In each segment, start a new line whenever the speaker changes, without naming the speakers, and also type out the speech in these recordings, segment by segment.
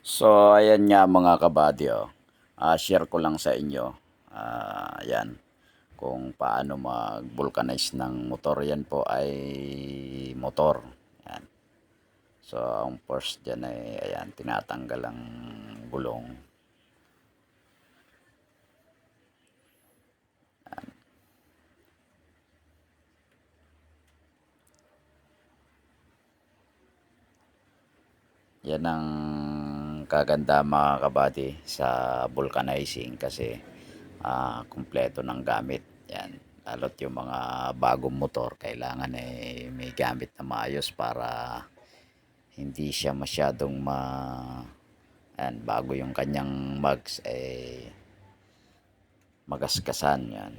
So, ayan nga mga kabady, share ko lang sa inyo, ayan, kung paano mag-vulcanize ng motor. Yan po ay motor. Ayan. So, ang first dyan ay, ayan, tinatanggal ang gulong. Yan ang kaganda mga kabady sa vulcanizing kasi kumpleto ng gamit. Yan. Lalo't yung mga bagong motor, kailangan may gamit na maayos para hindi siya masyadong ayan, bago yung kanyang mugs magasgasan yan.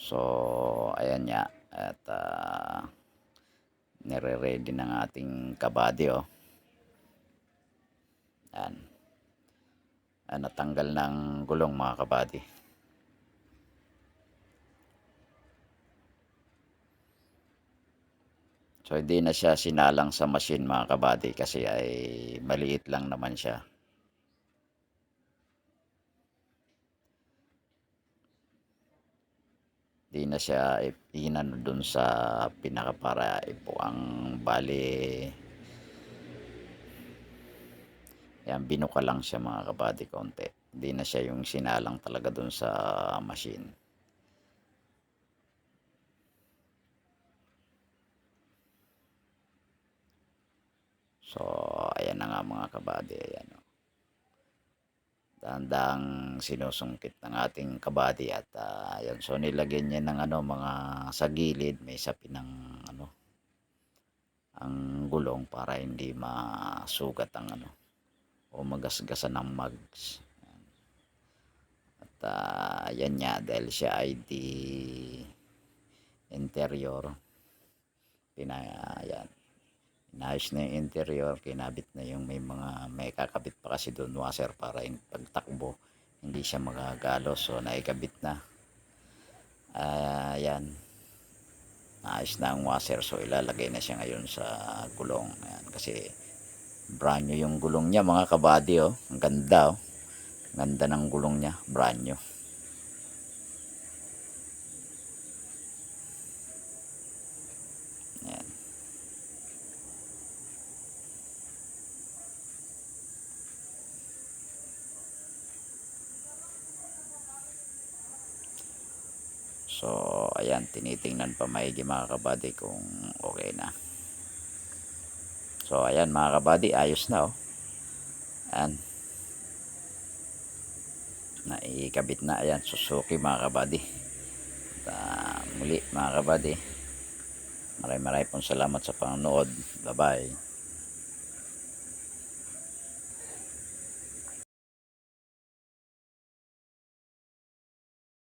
So ayan nga at nire-ready ng ating kabady. Ayan. Natanggal ng gulong mga kabady. So hindi na siya sinalang sa machine mga kabady kasi ay maliit lang naman siya. Di na siya inano dun sa pinaka para ipo ang bali. Yan, binuka lang siya mga kabady konti. Di na siya yung sinalang talaga dun sa machine. So ayan na nga mga kabady, ayan. Dahan-dahang sinusungkit ng ating kabady at ayan, so nilagyan niya ng mga sa gilid may sapin ng ang gulong para hindi masugat ang o magasgasan ng mugs. At ayan nga, dahil siya ay di interior, ayan, inayos na yung interior, kinabit na yung may kakabit pa kasi doon washer para yung pagtakbo hindi siya magagalos. So naikabit na, ayan, naayos na ang washer. So ilalagay na siya ngayon sa gulong. Ayan, kasi brand new yung gulong niya mga kabady. Ang ganda, ganda ng gulong niya, brand new. Ayan. So ayan, tinitingnan pa maigi mga kabady kung okay na. So ayan mga kabady, ayos na. Ayan, naikabit na. Ayan, Suzuki mga kabady. Muli mga kabady, maraming pong salamat sa panonood. Bye bye.